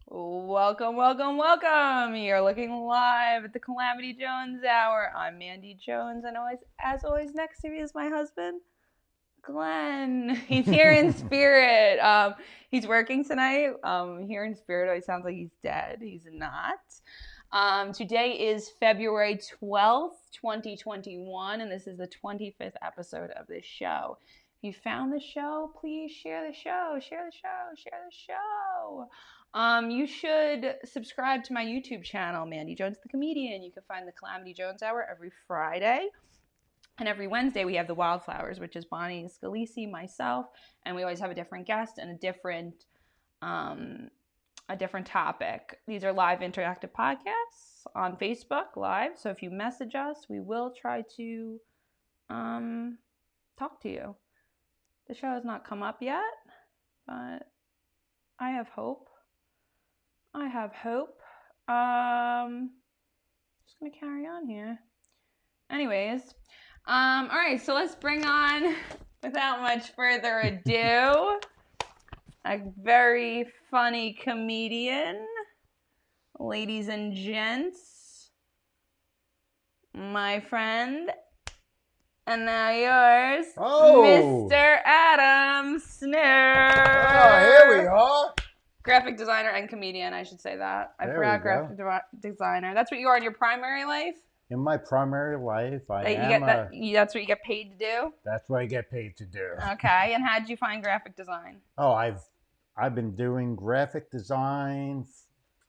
Welcome, welcome, welcome. You're looking live at the Calamity Jones Hour. I'm Mandy Jones, and as always, next to me is my husband, Glenn. He's here in spirit. He's working tonight. Here in spirit, always sounds like he's dead. He's not. Today is February 12th, 2021, and this is the 25th episode of this show. If you found the show, please share the show, share the show, share the show. You should subscribe to my YouTube channel, Mandy Jones the Comedian. You can find the Calamity Jones Hour every Friday. And every Wednesday we have the Wildflowers, which is Bonnie Scalisi, myself, and we always have a different guest and a different topic. These are live interactive podcasts on Facebook Live. So if you message us, we will try to talk to you. The show has not come up yet, but I have hope. Just gonna carry on here. Anyways, all right, so let's bring on, without much further ado, a very funny comedian. Ladies and gents, my friend, and now yours, Mr. Adam Snair. Oh, here we are. Graphic designer and comedian, I should say that. I forgot graphic designer. That's what you are in your primary life? In my primary life, that's what you get paid to do? That's what I get paid to do. Okay, and how did you find graphic design? Oh, I've been doing graphic design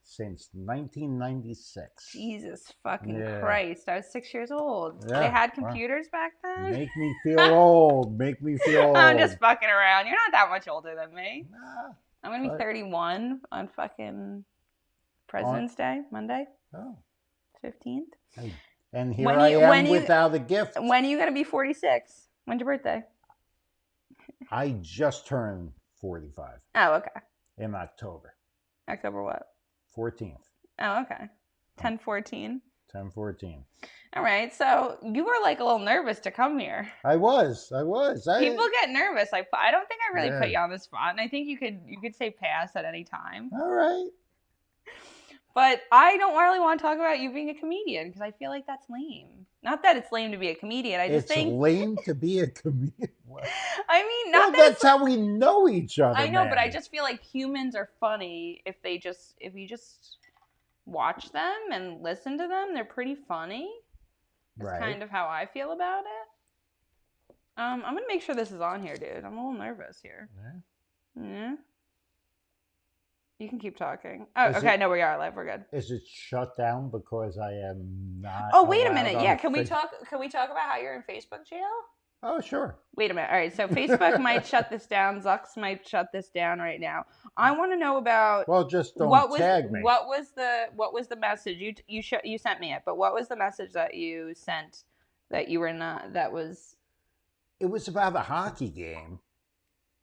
since 1996. Jesus fucking Christ. I was 6 years old. Yeah, they had computers back then? Make me feel old. Make me feel old. I'm just fucking around. You're not that much older than me. Nah. I'm going to be 31 on fucking President's Day, Monday. Oh. 15th. And here I am without a gift. When are you going to be 46? When's your birthday? I just turned 45. Oh, okay. In October. October what? 14th. Oh, okay. 10/14. 10/14. All right. So you were like a little nervous to come here. I was. People get nervous. I don't think I really put you on the spot, and I think you could say pass at any time. All right. But I don't really want to talk about you being a comedian because I feel like that's lame. Not that it's lame to be a comedian. I just think it's lame to be a comedian. I mean, that's how we know each other. I know, man. But I just feel like humans are funny if you just watch them and listen to them. They're pretty funny. That's kind of how I feel about it. I'm gonna make sure this is on here, dude. I'm a little nervous here. Yeah. You can keep talking. Oh, okay. No, we are live. We're good. Is it shut down because I am not? Oh, wait a minute. Yeah, can we talk about how you're in Facebook jail? Oh, sure. Wait a minute. All right. So Facebook might shut this down. Zucks might shut this down right now. I want to know about. Well, just don't tag me. What was the message you sent me it? But what was the message that you sent that you were not? That was. It was about a hockey game.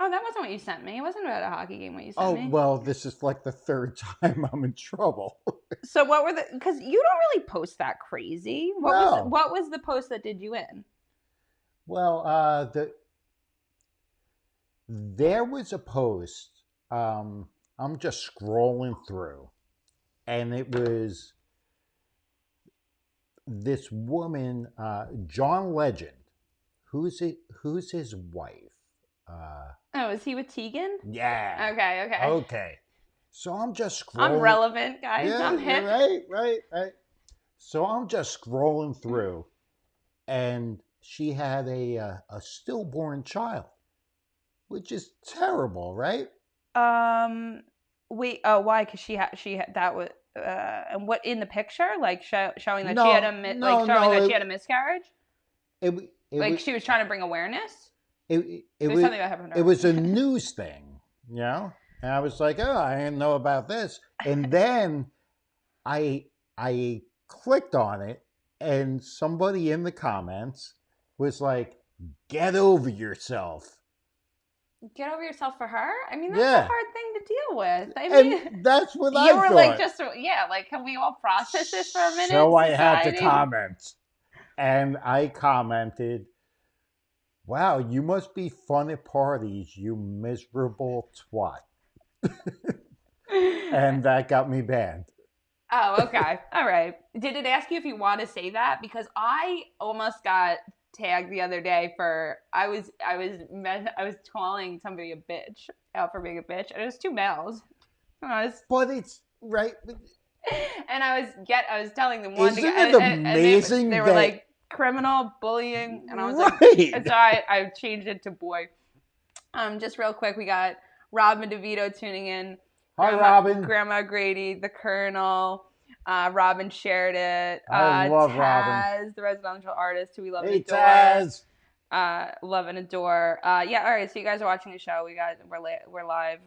Oh, that wasn't what you sent me. It wasn't about a hockey game. What you sent me. Oh well, this is like the third time I'm in trouble. So what were because you don't really post that crazy. What was the post that did you in? Well, there was a post. I'm just scrolling through, and it was this woman, John Legend. Who's his wife? Is he with Tegan? Yeah. Okay. So I'm just scrolling. I'm relevant, guys. Yeah, I'm hip. Right. So I'm just scrolling through, and she had a stillborn child, which is terrible, right? Wait. Oh, why? Because she had that was. And what in the picture? Like showing that she had a she had a miscarriage. She was trying to bring awareness. It was a news thing, you know? And I was like, oh, I didn't know about this. And then I clicked on it, and somebody in the comments was like, get over yourself. Get over yourself for her? I mean, that's a hard thing to deal with. I mean, and that's what I thought. You were like, can we all process this for a minute? So I had to comment. And I commented, wow, you must be fun at parties, you miserable twat. and that got me banned. Oh, okay. All right. Did it ask you if you want to say that? Because I almost got tagged the other day for I was calling somebody a bitch out for being a bitch, and it was two males. But it's right. And I was telling them one Isn't to it amazing they were that, like criminal bullying, and I was right. like, and so I changed it to boy. Just real quick, we got Robin DeVito tuning in. Hi, Robin. Grandma Grady, the Colonel. Robin shared it. I love Taz, Robin. The residential artist who we love Hey, and adore. Taz. Love and adore. Yeah, all right. So you guys are watching the show. We're live.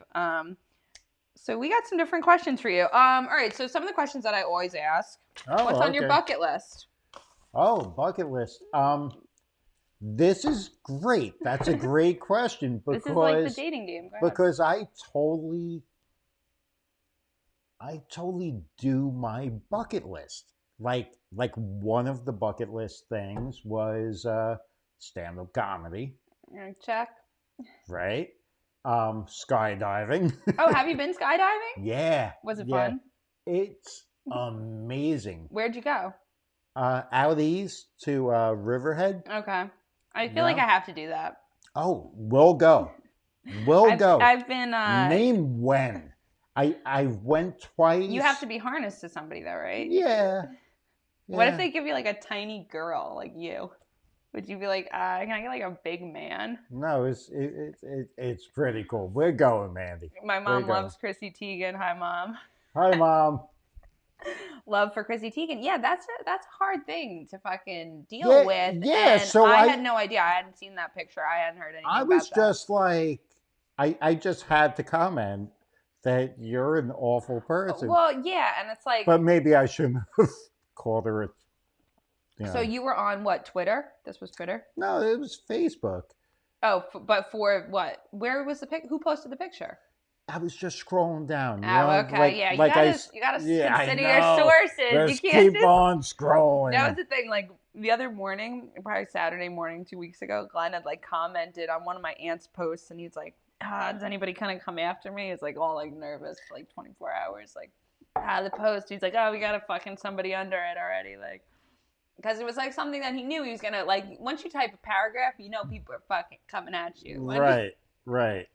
So we got some different questions for you. All right. So some of the questions that I always ask. What's on your bucket list? Oh, bucket list. This is great. That's a great question because this is like the dating game. Because I totally do my bucket list. Like one of the bucket list things was stand-up comedy. Check. Right. Skydiving. Oh, have you been skydiving? Yeah. Was it fun? It's amazing. Where'd you go? Out east to Riverhead. Okay. I feel like I have to do that. Oh, we'll go. Go. I've been name when. I went twice. You have to be harnessed to somebody though, right? Yeah. What if they give you like a tiny girl like you? Would you be like, can I get like a big man? No, it's pretty cool. We're going, Mandy. My mom loves Chrissy Teigen. Hi, Mom. Hi, Mom. Love for Chrissy Teigen. Yeah, that's a hard thing to fucking deal with. Yeah, and so I had no idea. I hadn't seen that picture. I hadn't heard anything about that. I was just like, I just had to comment that you're an awful person. Well, yeah, and it's like... But maybe I shouldn't have called her a... So you were on what, Twitter? This was Twitter? No, it was Facebook. Oh, but for what? Where was the pic? Who posted the picture? I was just scrolling down. Okay, yeah. You gotta consider your sources. Just you can't keep on scrolling. That was the thing. Like the other morning, probably Saturday morning, 2 weeks ago, Glenn had like commented on one of my aunt's posts, and he's like, "Does anybody kind of come after me?" He's like all like nervous for like 24 hours. Like, the post. He's like, "Oh, we got to fucking somebody under it already." Like. Because it was like something that he knew he was gonna like. Once you type a paragraph, you know people are fucking coming at you. Right.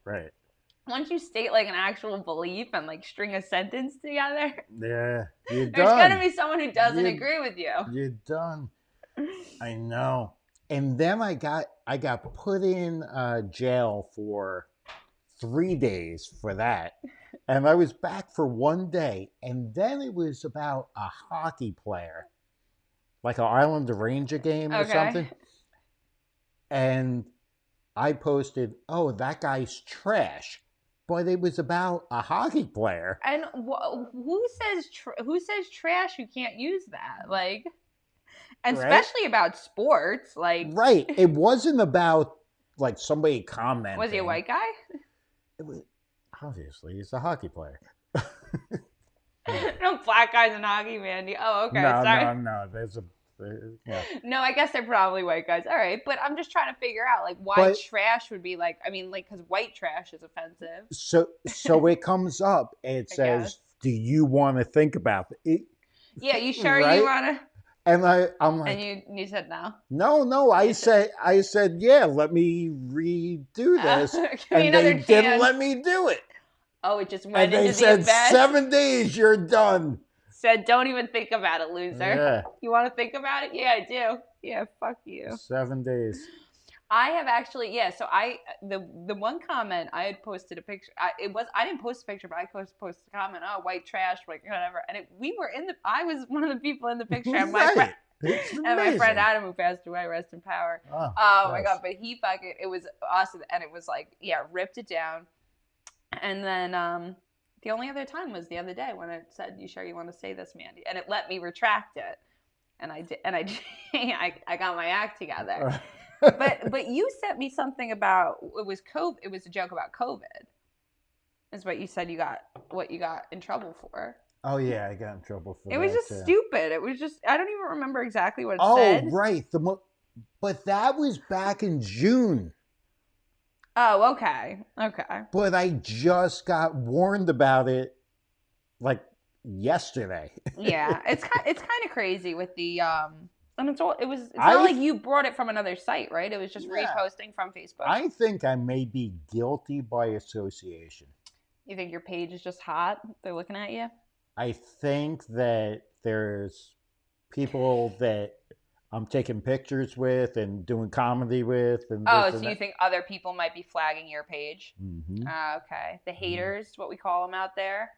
Once you state like an actual belief and like string a sentence together, yeah, you're done. There's gonna be someone who doesn't agree with you. You're done. I know. And then I got put in jail for 3 days for that, and I was back for 1 day, and then it was about a hockey player. Like an Islander Ranger game or something. And I posted, "Oh, that guy's trash." But it was about a hockey player. And who says trash? You can't use that. Like, and especially about sports. Like, right. It wasn't about like somebody commenting. Was he a white guy? It was obviously he's a hockey player. No black guys in hockey, Mandy. Oh, okay. Sorry. No. There's a yeah. No, I guess they're probably white guys. All right, but I'm just trying to figure out like why trash would be like. I mean, like because white trash is offensive. So it comes up. It says, "Do you want to think about it?" Yeah, you sure you want to? And I'm like, and you said no. No. I said yeah. Let me redo this, and they didn't let me do it. Oh, it just went into the abyss. 7 days, you're done. Said, don't even think about it, loser. Yeah. You want to think about it? Yeah, I do. Yeah, fuck you. 7 days. I have actually, so the one comment I had posted a picture. I didn't post a picture, but I posted a comment. Oh, white trash, like whatever. And I was one of the people in the picture. And my friend, Adam, who passed away, rest in power. Oh my God! But it was awesome, and it was like, ripped it down, and then the only other time was the other day when it said, "You sure you want to say this, Mandy?" And it let me retract it, and I did, and I got my act together. But you sent me something about it was COVID. It was a joke about COVID. Is what you said you got in trouble for. Oh yeah, I got in trouble for that. It was just stupid. It was just I don't even remember exactly what it said. Oh right, but that was back in June. Oh, okay. But I just got warned about it like yesterday. Yeah, it's kind of crazy with the and it's not I like you brought it from another site, right? It was just reposting from Facebook. I think I may be guilty by association. You think your page is just hot? They're looking at you? I think that there's people that I'm taking pictures with and doing comedy with, and Oh, this so and you that. think other people might be flagging your page? Mm-hmm. Okay, the haters, what we call them out there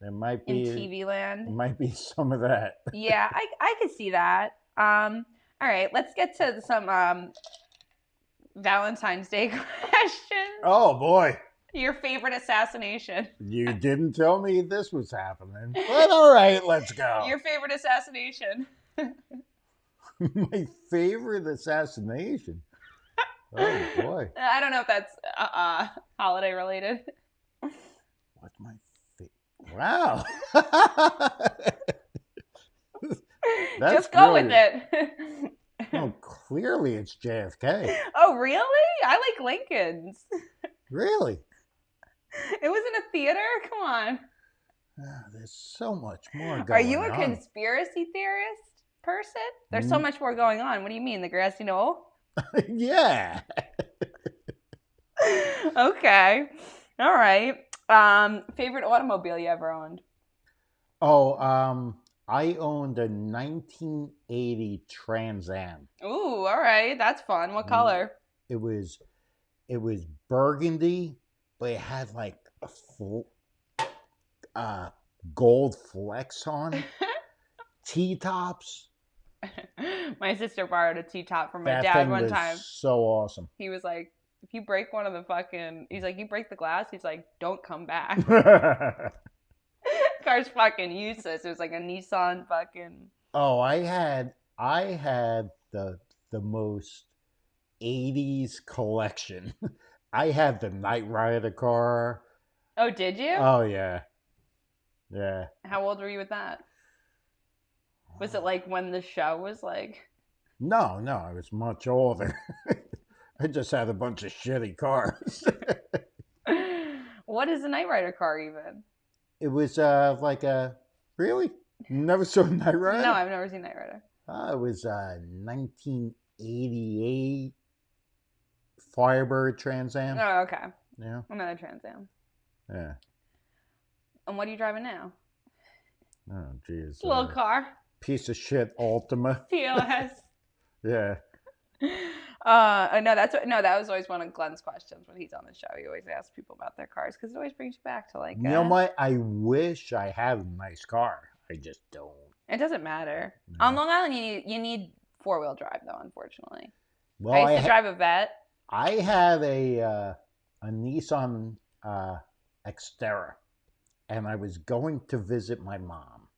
There might in be TV land. some of that. Yeah, I could see that. All right, let's get to some Valentine's Day questions. Oh boy. Your favorite assassination. You didn't tell me this was happening. But all right, let's go. Your favorite assassination. My favorite assassination. Oh boy. I don't know if that's holiday related. What's my favorite? Wow. Just go with it. No, clearly it's JFK. Oh, really? I like Lincoln's. Really? It was in a theater? Come on. There's so much more going on. Are you a conspiracy theorist person? There's so much more going on. What do you mean? The grassy knoll? Yeah. Okay. All right. Favorite automobile you ever owned? Oh, I owned a 1980 Trans Am. Ooh, all right. That's fun. What color? It was burgundy, but it had like a gold flecks on it. T-tops. My sister borrowed a T-top from my dad one time. So awesome. He was like, if you break one of the he's like, you break the glass, he's like, don't come back. Car's fucking useless. It was like a Nissan fucking. Oh, I had the most 80s collection. I had the Knight Rider car. Oh, did you? Oh yeah. Yeah. How old were you with that? Was it like when the show was like? No, I was much older. I just had a bunch of shitty cars. What is a Knight Rider car even? It was like a really? You never saw Knight Rider? No, I've never seen Knight Rider. It was 1988 Firebird Trans Am. Oh, okay. Yeah. Another Trans Am. Yeah. And what are you driving now? Oh, geez. Little car. Piece of shit Ultima. POS. Yeah. No, that was always one of Glenn's questions when he's on the show. He always asks people about their cars because it always brings you back to like. You know what? I wish I had a nice car. I just don't. It doesn't matter. No. On Long Island, you need 4-wheel drive though. Unfortunately, well, I used to drive a Vet. I have a Nissan Xterra, and I was going to visit my mom.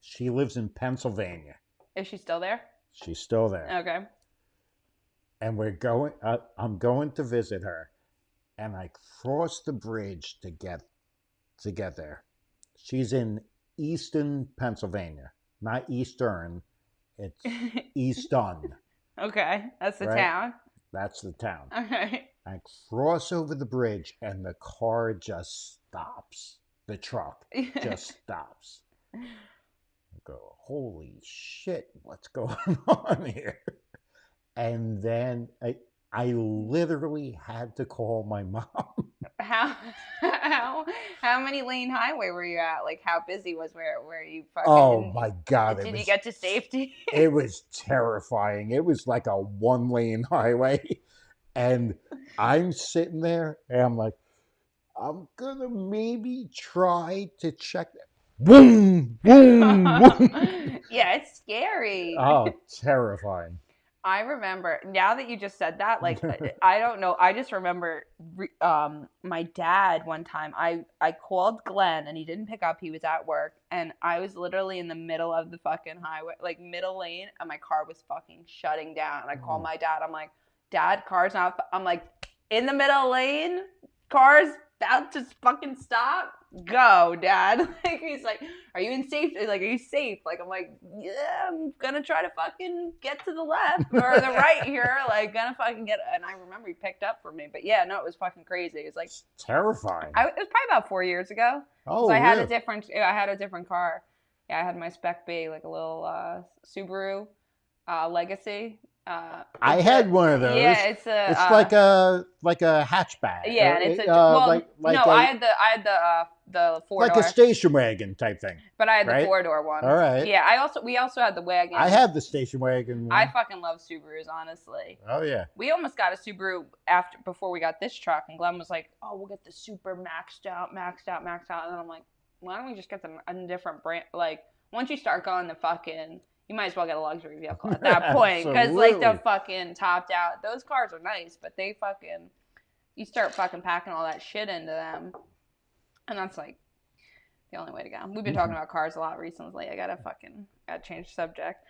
She lives in Pennsylvania. Is she still there? She's still there. Okay. And I'm going to visit her, and I crossed the bridge to get there. She's in Easton, Pennsylvania, not Eastern. It's Easton. Okay, that's the town. That's the town. Okay. I cross over the bridge, and the car just stops. The truck just stops. I go, holy shit, what's going on here? And then I literally had to call my mom. How many lane highway were you at? Like how busy was where you fucking? Oh my God! Did you get to safety? It was terrifying. It was like a 1-lane highway, and I'm sitting there and I'm like, I'm gonna maybe try to check that. Boom, boom, boom. Yeah, it's scary. Oh, terrifying. I remember, now that you just said that, like, I don't know. I just remember my dad one time, I called Glenn and he didn't pick up. He was at work and I was literally in the middle of the fucking highway, like middle lane, and my car was fucking shutting down. And I called my dad. I'm like, Dad, car's not, I'm like, in the middle lane, car's about to fucking stop, go, Dad. Like, he's like, are you in safety? Like, are you safe? Like, I'm like, yeah, I'm gonna try to fucking get to the left or the right here. Like, gonna fucking get. And I remember he picked up for me. But yeah, no, it was fucking crazy. It was like It's terrifying. it was probably about 4 years ago. Oh, I really? had a different car. Yeah, I had my Spec B, like a little Subaru Legacy. I had one of those. Yeah, it's like a hatchback. Yeah, and it's I had the 4-door. Like a station wagon type thing. But I had the 4-door one. All right. Yeah, we also had the wagon. I had the station wagon one. I fucking love Subarus, honestly. Oh yeah. We almost got a Subaru before we got this truck, and Glenn was like, "Oh, we'll get the super maxed out," and then I'm like, "Why don't we just get a different brand?" Like, once you start going the fucking, you might as well get a luxury vehicle at that point, because like the fucking topped out, those cars are nice, but they fucking, you start fucking packing all that shit into them, and that's like the only way to go. We've been talking about cars a lot recently. I gotta change the subject.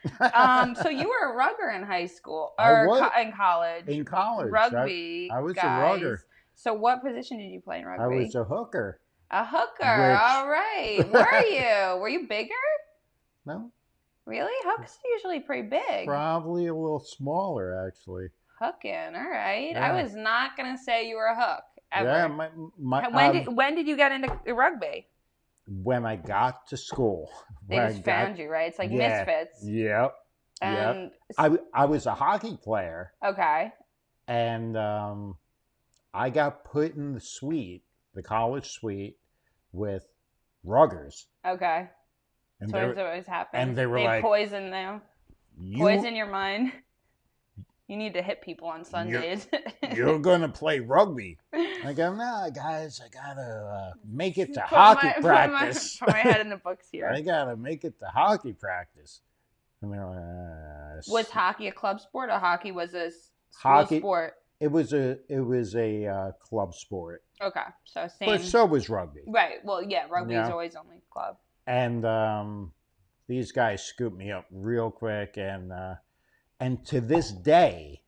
So you were a rugger in high school or in college? In college, rugby. I was guys. A rugger. So what position did you play in rugby? I was a hooker. A hooker. All right. Were you? Were you bigger? No. Really? Hook's usually pretty big. Probably a little smaller, actually. Hooking. All right. Yeah. I was not gonna say you were a hook. Ever. Yeah. When did you get into rugby? When I got to school. They just found you, right? It's like Misfits. Yep. And I was a hockey player. Okay. And I got put in the suite, the college suite, with ruggers. Okay. And so what always happens. And they were like, poison them. Poison your mind. You need to hit people on Sundays. You're going to play rugby. I go, no, guys, I got to make it to hockey practice. Put my head in the books here. I got to make it to hockey practice. And they're like, was hockey a club sport, or hockey was a school sport? It was a club sport. Okay, so same. But so was rugby. Right. Well, yeah, rugby is always only club. And these guys scooped me up real quick, and to this day,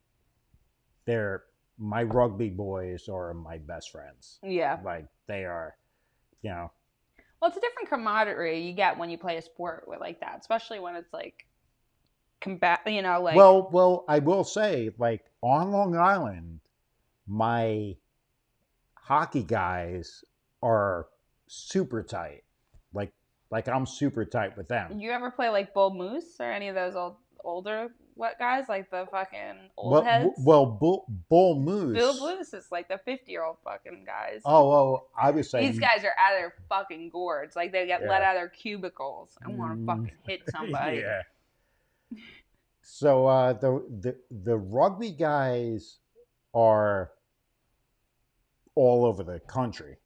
my rugby boys are my best friends. Yeah. Like, they are, Well, it's a different camaraderie you get when you play a sport like that, especially when it's like like. Well, I will say, like, on Long Island, my hockey guys are super tight. Like I'm super tight with them. You ever play like Bull Moose or any of those older guys, like the fucking old heads? Well, Bull Moose. Bull Moose is like the 50-year-old fucking guys. Oh, I was saying these guys are out of their fucking gourds. Like they get let out of their cubicles. I want to fucking hit somebody. Yeah. So the rugby guys are all over the country.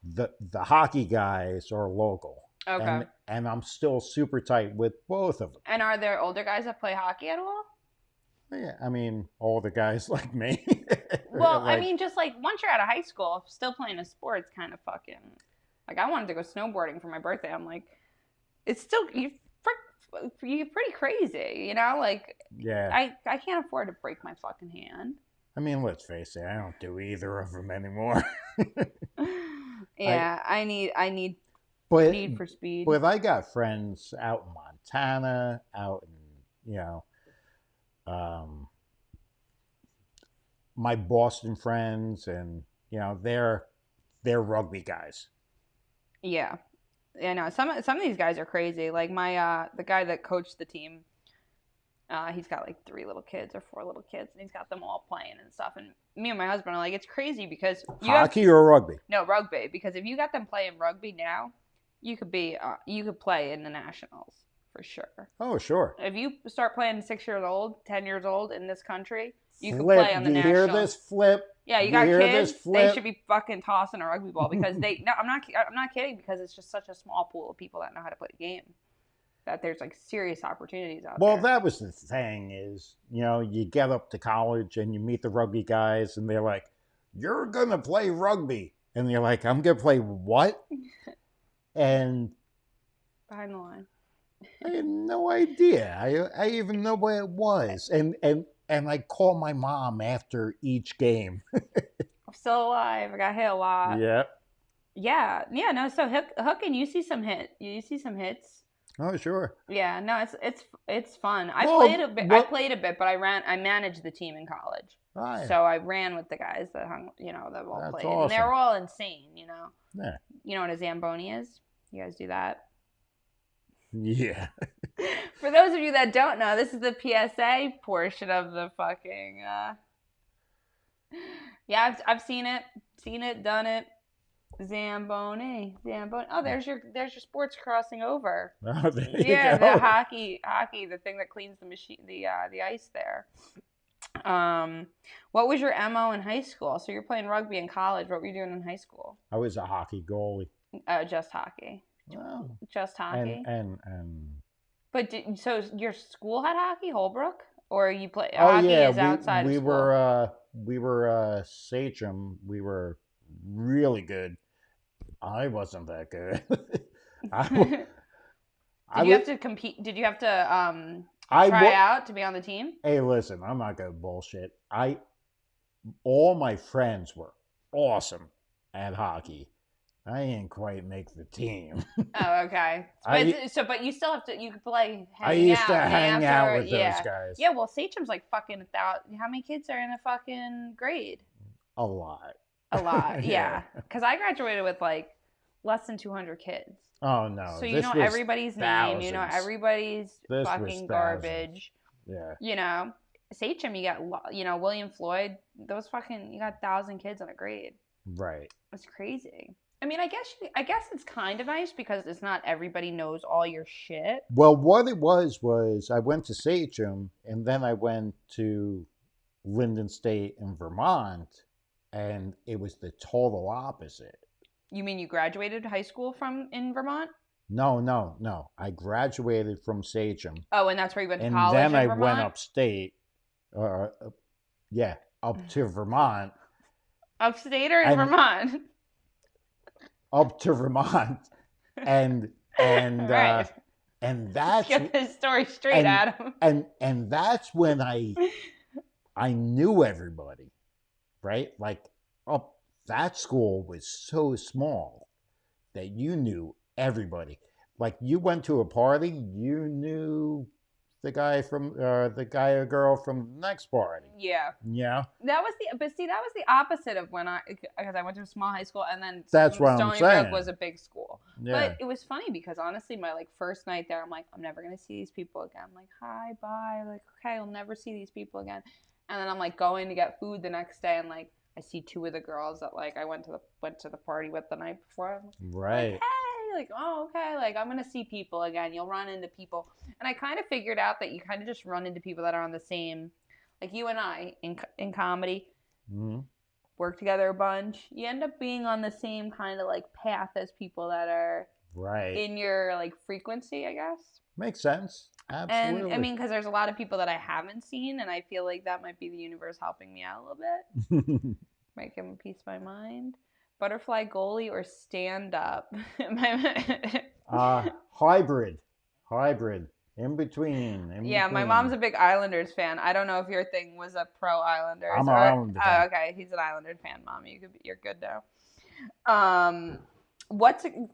The hockey guys are local. Okay. And I'm still super tight with both of them. And are there older guys that play hockey at all? Yeah, I mean, all the guys like me. Well, I mean, just like once you're out of high school, still playing a sport, it's kind of fucking. Like, I wanted to go snowboarding for my birthday. I'm like, it's still you're pretty crazy, Like, yeah, I can't afford to break my fucking hand. I mean, let's face it, I don't do either of them anymore. Yeah, I need need for speed. But I got friends out in Montana, out in my Boston friends, and they're rugby guys. Yeah, no. Some of these guys are crazy. Like my the guy that coached the team, he's got like 3 little kids or 4 little kids, and he's got them all playing and stuff. And me and my husband are like, it's crazy because hockey or rugby? No, rugby. Because if you got them playing rugby now, you could play in the nationals for sure. Oh, sure. If you start playing 6 years old, 10 years old in this country, you could play on the nationals. You hear this, Flip? Yeah, you got kids. They should be fucking tossing a rugby ball because no, I'm not kidding, because it's just such a small pool of people that know how to play the game that there's like serious opportunities out there. Well, that was the thing is, you get up to college and you meet the rugby guys and they're like, "You're gonna play rugby," and you're like, "I'm gonna play what?" And behind the line. I had no idea. I even know what it was. And I call my mom after each game. Still alive. I got hit a lot. Yep. Yeah, yeah. No, so hooking, you see some hits. Oh, sure. Yeah, no, it's fun. I played Well, a bit. I well, played a bit, but I managed the team in college, hi. so I ran with the guys that that all That's played, and they were awesome. all insane. Yeah. You know what a zamboni is? You guys do that? Yeah. For those of you that don't know, this is the PSA portion of the fucking. Yeah, I've seen it, done it. Zamboni. Oh, there's your sports crossing over. Oh, there Yeah, you the go. hockey, the thing that cleans the machine, the ice there. What was your MO in high school? So you're playing rugby in college. What were you doing in high school? I was a hockey goalie. Just hockey. Oh. Just hockey. And But so your school had hockey, Holbrook, or you play oh hockey yeah, is outside we of school? we were Sachem. We were really good. I wasn't that good. I, I Did you was. have to compete? Did you have to I try wa- out to be on the team? Hey, listen, I'm not gonna bullshit. All my friends were awesome at hockey. I didn't quite make the team. Oh, okay. But you still have to. You could play I hanging used to out hang out after. with those Yeah, guys yeah. Well, Sachem's like fucking 1,000. How many kids are in a fucking grade? a lot. A lot. Yeah. Yeah. Because I graduated with like less than 200 kids. Oh no. So you This know was everybody's name. You know thousands. everybody's This was fucking thousands. garbage. Yeah. You know, Sachem, you got William Floyd. Those fucking you got 1,000 kids in a grade. Right. It's crazy. I mean, I guess it's kind of nice because it's not everybody knows all your shit. Well, what it was I went to Sachem and then I went to Linden State in Vermont, and it was the total opposite. You mean you graduated high school in Vermont? No. I graduated from Sachem. Oh, and that's where you went to and college then in I Vermont? went upstate. Up to Vermont. Upstate or in Vermont? Up to Vermont, and right. And that's Let's get this story straight, Adam. And that's when I knew everybody, right? Like, that school was so small that you knew everybody. Like, you went to a party, you knew the guy or girl from the next party. Yeah. Yeah. That was the opposite of because I went to a small high school and then that's what I'm saying. Brook was a big school. Yeah. But it was funny because honestly, my first night there, I'm like, I'm never gonna see these people again. I'm like, hi, bye. Like, okay, I'll never see these people again. And then I'm like going to get food the next day, and like I see two of the girls that like I went to the party with the night before. Right. Like, hey. Like, oh, okay, like I'm gonna see people again. You'll run into people, and I kind of figured out that you kind of just run into people that are on the same, like you and I in comedy, work together a bunch. You end up being on the same kind of like path as people that are right in your like frequency, I guess. Makes sense. Absolutely. And I mean, because there's a lot of people that I haven't seen, and I feel like that might be the universe helping me out a little bit. Might give them a piece of my mind. Butterfly goalie or stand up? Hybrid. In between. Yeah, my mom's a big Islanders fan. I don't know if your thing was a pro Islanders. I'm an Islander fan. Oh, okay. He's an Islander fan, Mom. You're good now.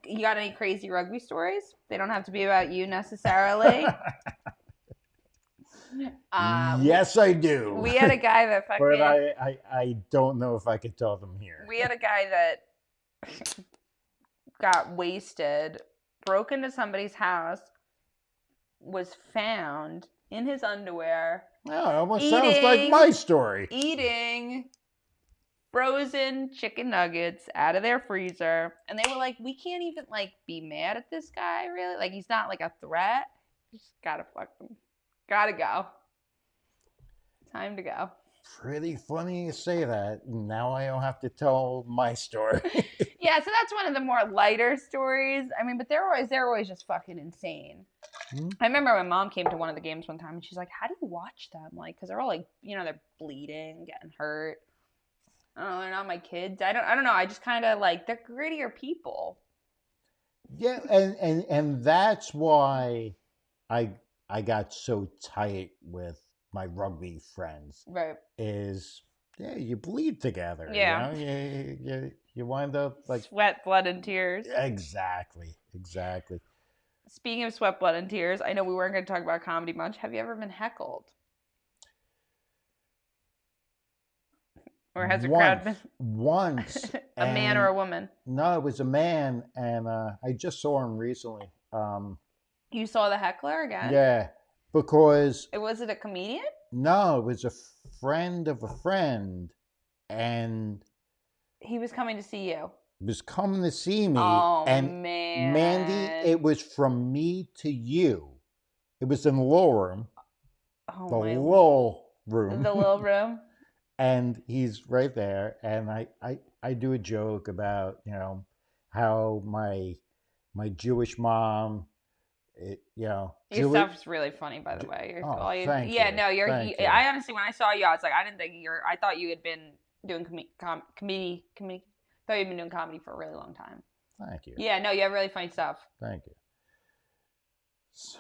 You got any crazy rugby stories? They don't have to be about you necessarily. Yes, I do. We had a guy that fucking. But I don't know if I could tell them here. We had a guy that got wasted, broke into somebody's house, was found in his underwear. Oh, it almost sounds like my story. Eating frozen chicken nuggets out of their freezer, and they were like, "We can't even like be mad at this guy, really. Like he's not like a threat. Just gotta fuck him." Gotta go. Time to go. Pretty funny you say that. Now I don't have to tell my story. Yeah, so that's one of the more lighter stories. I mean, but they're always just fucking insane. I remember my mom came to one of the games one time and she's like, "How do you watch them?" Like, because they're all like, they're bleeding, getting hurt. I don't know, they're not my kids. I don't know. I just kind of like they're grittier people. Yeah, and that's why I got so tight with my rugby friends. Right. Is yeah, you bleed together. Yeah. You know, you wind up like sweat, blood, and tears. Exactly. Speaking of sweat, blood, and tears, I know we weren't going to talk about comedy much. Have you ever been heckled? Or has a crowd been? Once. A man or a woman? No, it was a man, and I just saw him recently. You saw the heckler again? Yeah, because Was it a comedian? No, it was a friend of a friend, and he was coming to see you. Was coming to see me. Oh, and man. Mandy, it was from me to you. It was in the little room. Oh, the little room. The little room. And he's right there, and I do a joke about, how my Jewish mom, your stuff's really funny, by the way. Thank you. No, I honestly, when I saw you, I was like, I didn't think I thought you had been doing comedy. Thought you'd been doing comedy for a really long time. Thank you. Yeah, no, you have really funny stuff. Thank you. So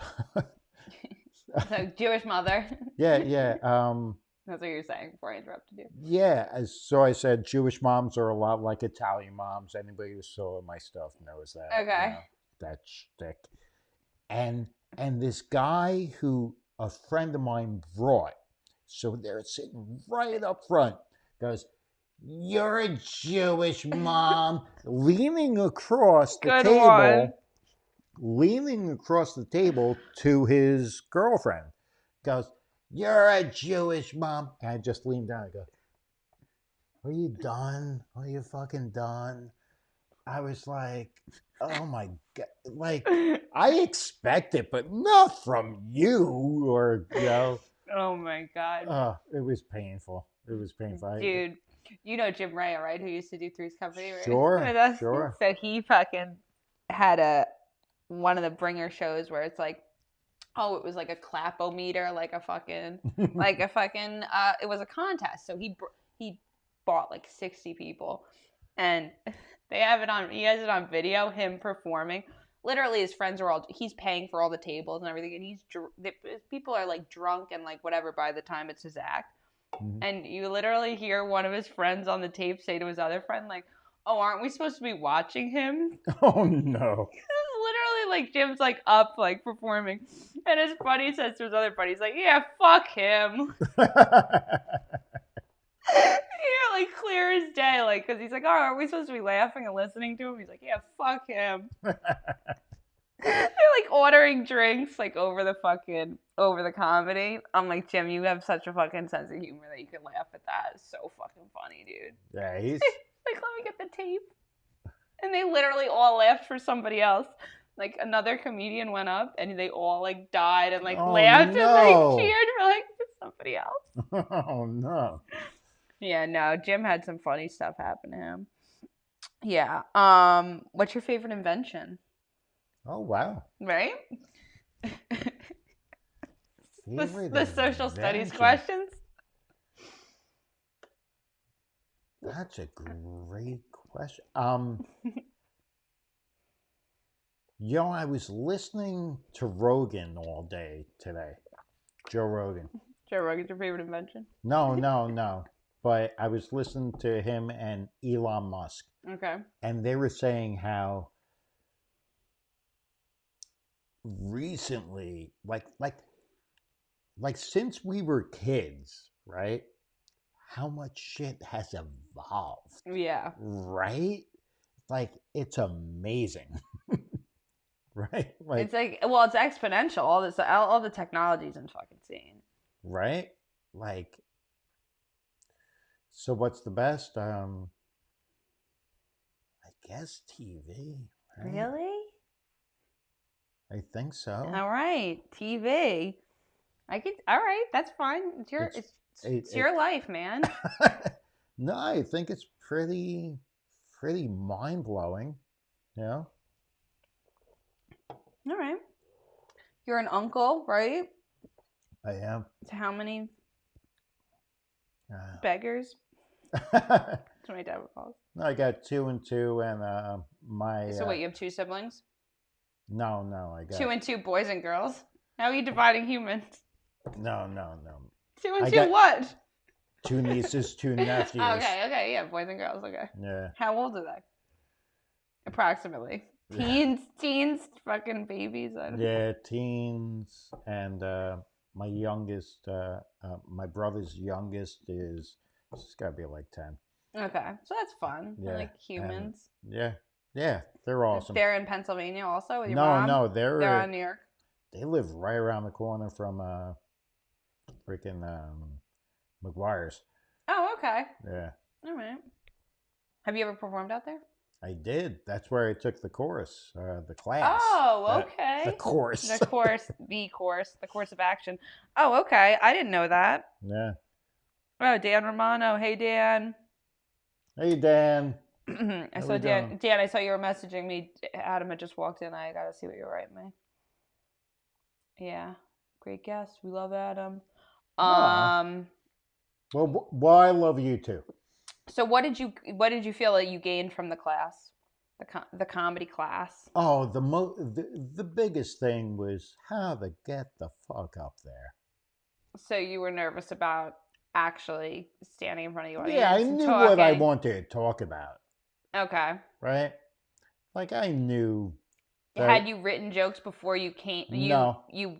Jewish mother. Yeah. That's what you were saying before I interrupted you. Yeah, so I said Jewish moms are a lot like Italian moms. Anybody who saw my stuff knows that. Okay. That shtick. And this guy who a friend of mine brought, so they're sitting right up front, goes, "You're a Jewish mom," leaning across the table. Leaning across the table to his girlfriend. Goes, "You're a Jewish mom." And I just leaned down and go, "Are you done? Are you fucking done?" I was like, oh my God. Like, I expect it, but not from you, or, Oh my God. It was painful. Dude, you know Jim Raya, right? Who used to do Three's Company, right? Sure. So he fucking had one of the bringer shows where it's like, it was like a clap-o-meter, it was a contest. So he bought like 60 people, and he has it on video, him performing. Literally, his friends he's paying for all the tables and everything, and people are like drunk and like whatever by the time it's his act. Mm-hmm. And you literally hear one of his friends on the tape say to his other friend, like, "Oh, aren't we supposed to be watching him?" Oh, no. Literally, like, Jim's like up, like performing, and his buddy says to his other buddy, he's like, "Yeah, fuck him." Yeah, like clear as day, like, because he's like, "Oh, are we supposed to be laughing and listening to him?" He's like, "Yeah, fuck him." They're like ordering drinks like over the comedy. I'm like, Jim, you have such a fucking sense of humor that you can laugh at that. It's so fucking funny, dude. Yeah, he's like, let me get the tape. And they literally all laughed for somebody else. Like, another comedian went up and they all like died and like laughed and like cheered for like somebody else. Oh no. Yeah, no, Jim had some funny stuff happen to him. Yeah. What's your favorite invention? Oh, wow. Right? the social studies questions? That's a great question. I was listening to Rogan all day today. Joe Rogan. Joe Rogan's your favorite invention? No. But I was listening to him and Elon Musk. Okay. And they were saying how recently, like since we were kids, right? How much shit has evolved. Yeah. Right? Like, it's amazing. Right? Like, it's like, well, it's exponential. All the technology's in fucking insane. Right? Like, so what's the best? I guess TV. Right? Really? I think so. All right, TV. All right, that's fine. It's your life, man. No, I think it's pretty mind blowing. Yeah. All right. You're an uncle, right? I am. To how many beggars? That's what my dad would call us. No, I got 2 and 2, and my. So wait, you have 2 siblings? No, I got 2 and 2 boys and girls. How are you dividing humans? No. 2 and 2 what? 2 nieces, 2 nephews. Okay, yeah, boys and girls. Okay. Yeah. How old are they? Approximately. Teens, fucking babies. Yeah, teens, and my youngest, my brother's youngest is, it's got to be like 10. Okay, so that's fun. Yeah, Like humans. yeah, they're awesome. They're in Pennsylvania also with your No, mom? no, They're in New York. They live right around the corner from freaking McGuire's. Oh, okay. Yeah. All right. Have you ever performed out there? I did. That's where I took the course, the class. Oh, okay. The course. The course of action. Oh, okay. I didn't know that. Yeah. Oh, Dan Romano. Hey, Dan. Hey, Dan. I saw Dan. Dan, I saw you were messaging me. Adam had just walked in. I gotta see what you're writing me. Yeah, great guest. We love Adam. Well, I love you too. So, what did you feel that you gained from the class, the comedy class? Oh, the biggest thing was how to get the fuck up there. So you were nervous about actually standing in front of the audience? Yeah, I knew what I wanted to talk about. Okay. Right? Like I knew. Had you written jokes before you came? No. You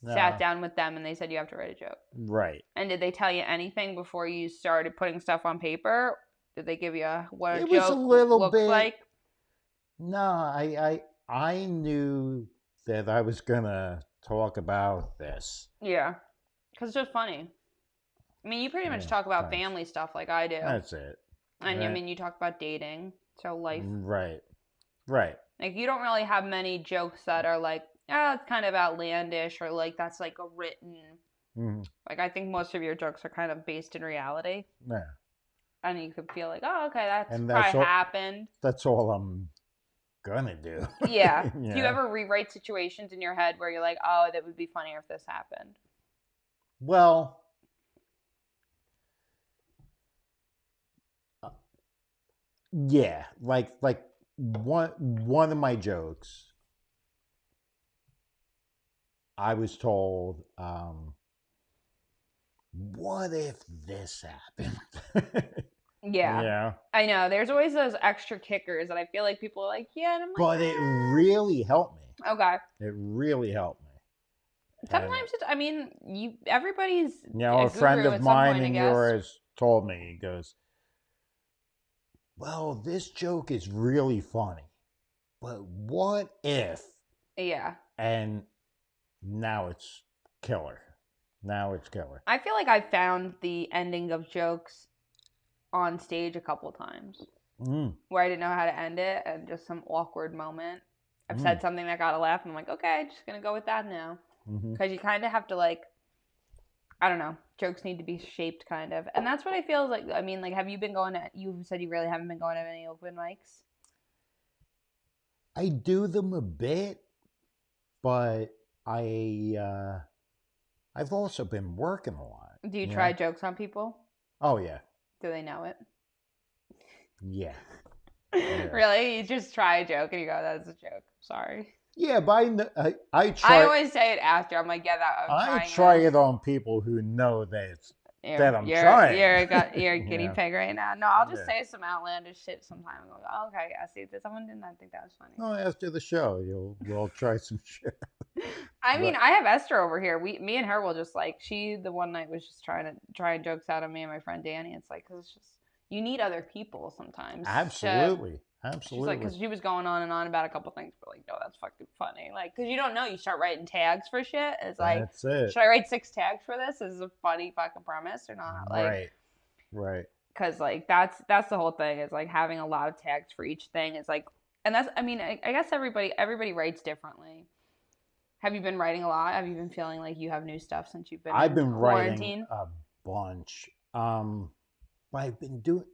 sat down with them and they said you have to write a joke. Right. And did they tell you anything before you started putting stuff on paper? Did they give you what a joke was a little looks bit, like? No, I knew that I was gonna talk about this. Yeah, because it's just funny. I mean, you pretty much talk about family stuff like I do. That's it. And I mean, you talk about dating, so life. Right. Like you don't really have many jokes that are like, it's kind of outlandish or like that's like a written. Mm-hmm. Like I think most of your jokes are kind of based in reality. Yeah. And you could feel like, oh, okay, that's probably happened. That's all I'm gonna do. Yeah. Yeah. Do you ever rewrite situations in your head where you're like, oh, that would be funnier if this happened? Well, yeah, like one of my jokes, I was told, what if this happened? Yeah. I know. There's always those extra kickers that I feel like people are like, yeah. And I'm like, but it really helped me. Okay. It really helped me. Sometimes everybody's. A friend of mine and yours told me, he goes, well, this joke is really funny, but what if? Yeah. And now it's killer. I feel like I found the ending of jokes on stage a couple times where I didn't know how to end it and just some awkward moment. I've said something that got a laugh and I'm like, okay, just going to go with that now. Because you kind of have to like, I don't know, jokes need to be shaped kind of. And that's what I feel like. I mean, like, have you been going to, you said you really haven't been going to any open mics? I do them a bit, but I've also been working a lot. Do you try jokes on people? Oh, yeah. Do they know it? Yeah. Really? You just try a joke and you go, that's a joke. Sorry. Yeah, but I try. I always say it after. I'm like, yeah, I try it on people who know that I'm trying. You're a guinea pig right now. No, I'll just say some outlandish shit sometime and go, oh, okay, I see. Someone did not think that was funny. Oh, after the show, we'll try some shit. I mean, I have Esther over here. Me and her will just like, she the one night was just trying jokes out of me and my friend Danny. It's like, because it's just, you need other people sometimes. Absolutely. She's like, because she was going on and on about a couple things, but like, no, that's fucking funny. Like, because you don't know, you start writing tags for shit. It's like, that's it. Should I write 6 tags for this? Is this a funny fucking premise or not? Like, right. Because like that's the whole thing. Is like having a lot of tags for each thing. It's like, and that's, I mean, I guess everybody writes differently. Have you been writing a lot? Have you been feeling like you have new stuff since you've been? I've been writing a bunch. But I've been doing.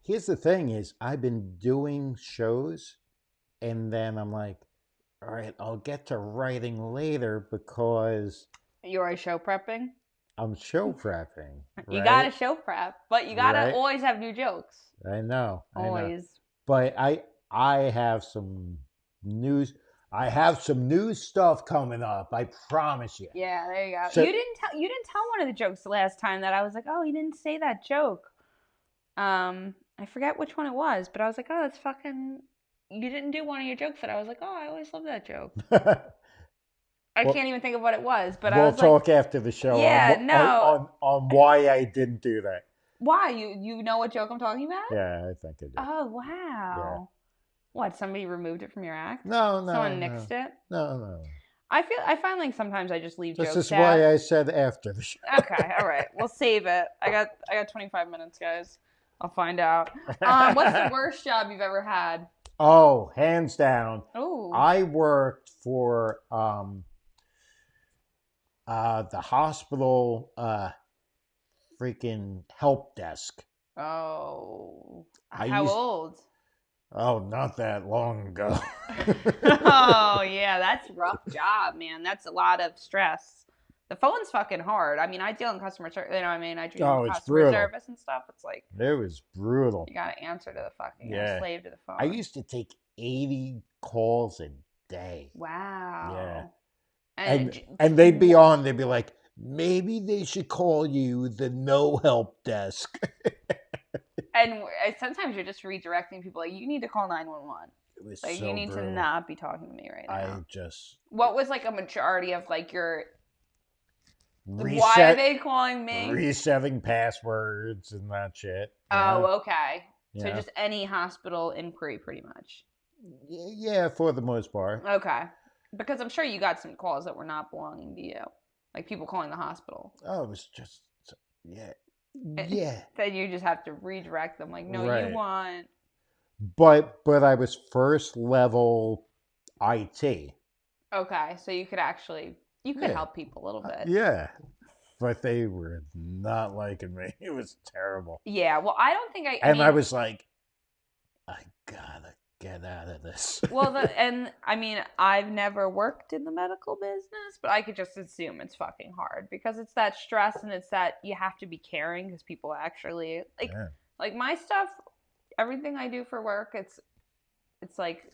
Here's the thing: is I've been doing shows, and then I'm like, all right, I'll get to writing later because you're always show prepping. I'm show prepping. Right? You gotta show prep, but you gotta always have new jokes. I know. Always. But I have some news. I have some new stuff coming up. I promise you. Yeah, there you go. So, you didn't tell one of the jokes the last time that I was like, oh, you didn't say that joke. I forget which one it was, but I was like, oh, that's fucking. You didn't do one of your jokes that I was like, oh, I always love that joke. I can't even think of what it was, but I we'll was like, talk after the show yeah, no. on why I didn't do that. Why? You know what joke I'm talking about? Yeah, I think I do. Oh, wow. Yeah. What, somebody removed it from your act? No. Someone nixed it? No. I find like sometimes I just leave jokes This is out. why I said after the show. Okay, all right. We'll save it. I got 25 minutes, guys. I'll find out. What's the worst job you've ever had? Oh, hands down. Oh. I worked for the hospital freaking help desk. Oh. How old? Oh, not that long ago. Oh, yeah, that's a rough job, man. That's a lot of stress. The phone's fucking hard. I mean, I deal in customer service. You know what I mean? I do customer service and stuff. It's like it was brutal. You gotta answer to the fucking slave to the phone. I used to take 80 calls a day. Wow. Yeah. And they'd be on. They'd be like, maybe they should call you the no help desk. And sometimes you're just redirecting people. Like, you need to call 911. It was like so you need brutal. to not be talking to me right now. What was like a majority of like your? Why are they calling me? Resetting passwords and that shit. Oh, okay. So just any hospital inquiry, pretty much. Yeah, for the most part. Okay, because I'm sure you got some calls that were not belonging to you, like people calling the hospital. Oh, it was just yeah. Then you just have to redirect them. Like, no, you want. But I was first level IT. Okay, so you could help people a little bit. Yeah, but they were not liking me. It was terrible. Yeah, well, I don't think I was like, I gotta get out of this. Well, I mean, I've never worked in the medical business, but I could just assume it's fucking hard because it's that stress and it's that you have to be caring because people actually like my stuff. Everything I do for work, it's like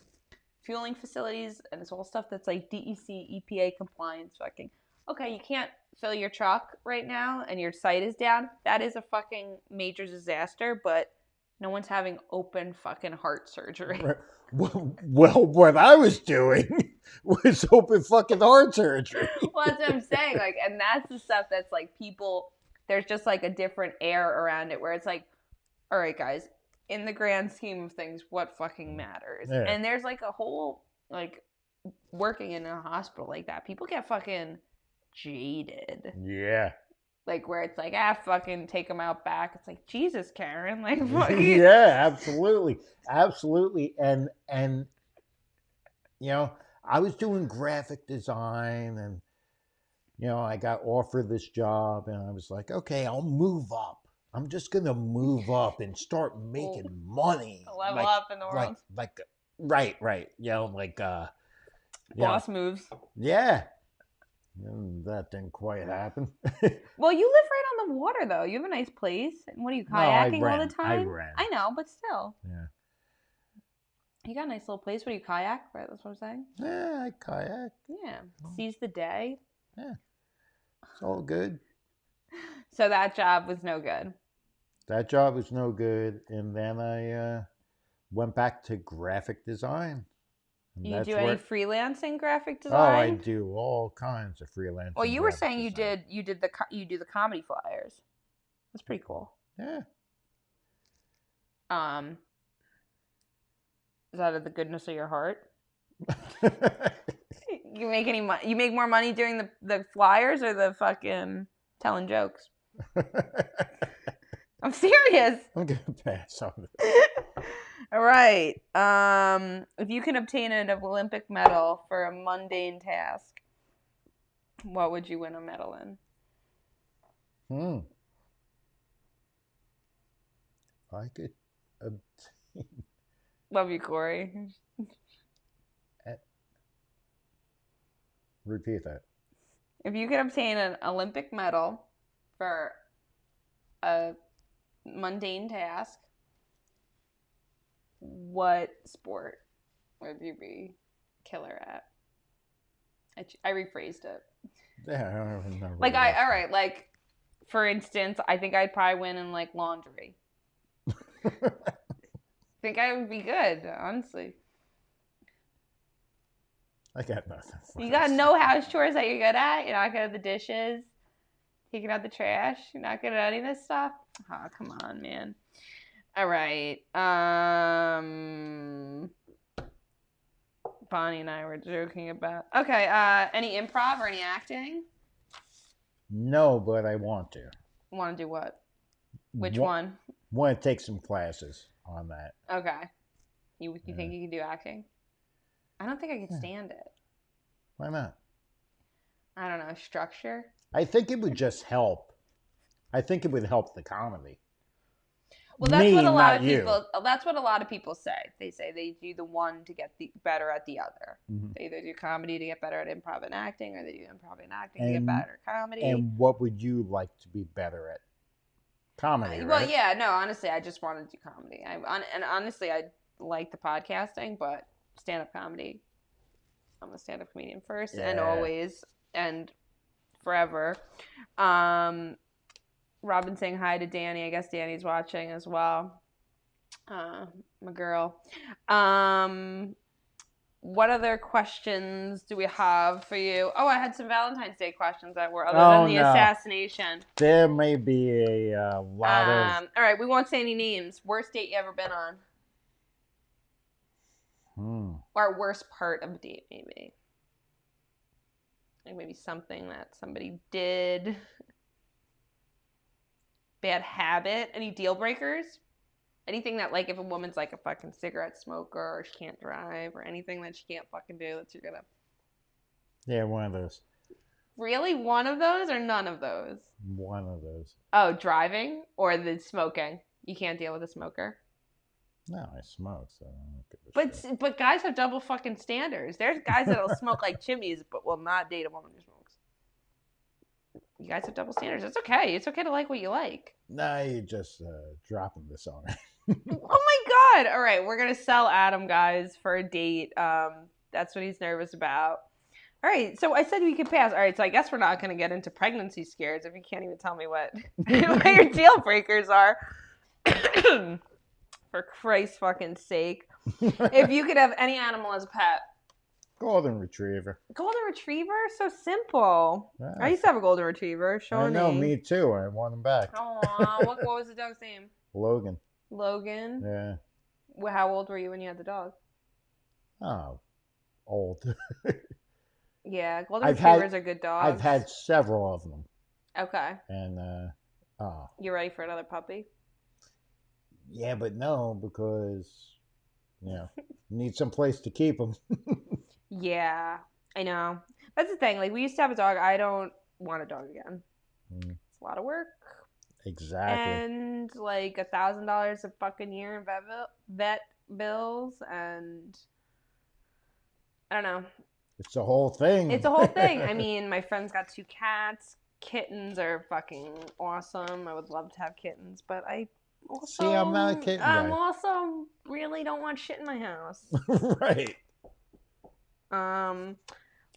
fueling facilities, and it's all stuff that's like DEC, EPA compliance. Fucking okay, you can't fill your truck right now, and your site is down. That is a fucking major disaster, but no one's having open fucking heart surgery. Well, what I was doing was open fucking heart surgery. Well, that's what I'm saying. Like, and that's the stuff that's like people. There's just like a different air around it, where it's like, all right, guys. In the grand scheme of things, what fucking matters? Yeah. And there's like a whole, like, working in a hospital like that, people get fucking jaded. Yeah. Like, where it's like, fucking take them out back. It's like, Jesus, Karen. Like, fucking. Yeah, absolutely. Absolutely. And, you know, I was doing graphic design and, you know, I got offered this job and I was like, okay, I'll move up. I'm just going to move up and start making money. Level up in the world. Right. You know, like... boss moves. Yeah. That didn't quite happen. Well, you live right on the water, though. You have a nice place. And what are you, kayaking all the time? I know, but still. Yeah. You got a nice little place where you kayak, right? That's what I'm saying? Yeah, I kayak. Yeah. Seize the day. Yeah. It's all good. So that job was no good. That job was no good, and then I went back to graphic design. You do any freelancing graphic design? Oh, I do all kinds of freelancing. Well, you were saying you do the comedy flyers. That's pretty cool. Yeah. Is that of the goodness of your heart? You make any money? You make more money doing the flyers or the fucking telling jokes? I'm serious. I'm gonna pass on this. All right. If you can obtain an Olympic medal for a mundane task, what would you win a medal in? I could obtain. Love you, Corey. Repeat that. If you could obtain an Olympic medal for a mundane task, what sport would you be killer at? I rephrased it. Yeah, I don't remember. Like all right, like for instance, I think I'd probably win in like laundry. I think I would be good, honestly. I got nothing. You got no house chores that you're good at. You're not good at the dishes, taking out the trash. You're not good at any of this stuff. Oh, come on, man. All right. Bonnie and I were joking about. Okay. Any improv or any acting? No, but I want to. Want to do what? Which one? Want to take some classes on that. Okay. You think you can do acting? I don't think I could stand it. Why not? I don't know. Structure? I think it would just help. I think it would help the comedy. Well, that's what a lot of people. That's what a lot of people say. They say they do the one to get better at the other. Mm-hmm. They either do comedy to get better at improv and acting, or they do improv and acting to get better at comedy. And what would you like to be better at? Comedy, right? Well, yeah. No, honestly, I just want to do comedy. And honestly, I like the podcasting, but stand-up comedy. I'm a stand-up comedian first and always and forever. Robin saying hi to Danny. I guess Danny's watching as well. My girl. What other questions do we have for you? Oh, I had some Valentine's Day questions that were other than the assassination. There may be a lot of... All right, we won't say any names. Worst date you ever been on? Or worst part of a date, maybe. Like maybe something that somebody did... Bad habit? Any deal breakers? Anything that, like, if a woman's, like, a fucking cigarette smoker or she can't drive or anything that she can't fucking do that you're gonna... Yeah, one of those. Really? One of those or none of those? One of those. Oh, driving or the smoking? You can't deal with a smoker? No, I smoke, so I don't give a shit. But guys have double fucking standards. There's guys that'll smoke like chimneys but will not date a woman who smokes. You guys have double standards. It's okay. It's okay to like what you like. Nah, you're just dropping this on it. Oh my God. All right. We're going to sell Adam, guys, for a date. That's what he's nervous about. All right. So I said we could pass. All right. So I guess we're not going to get into pregnancy scares if you can't even tell me what your deal breakers are. For Christ's fucking sake. If you could have any animal as a pet. Golden Retriever. Golden Retriever? So simple. Yeah. I used to have a Golden Retriever. I know, me too. I want him back. Aww. What was the dog's name? Logan. Logan? Yeah. Well, how old were you when you had the dog? Oh, old. Yeah, Golden Retrievers are good dogs. I've had several of them. Okay. And, you ready for another puppy? Yeah, but no, because, need some place to keep them. Yeah, I know. That's the thing. Like, we used to have a dog. I don't want a dog again. It's a lot of work. Exactly. And, like, $1,000 a fucking year in vet bills. And I don't know. It's a whole thing. It's a whole thing. I mean, my friend's got 2 cats. Kittens are fucking awesome. I would love to have kittens. But I also... See, I'm not a kitten guy. I'm also really don't want shit in my house. Right.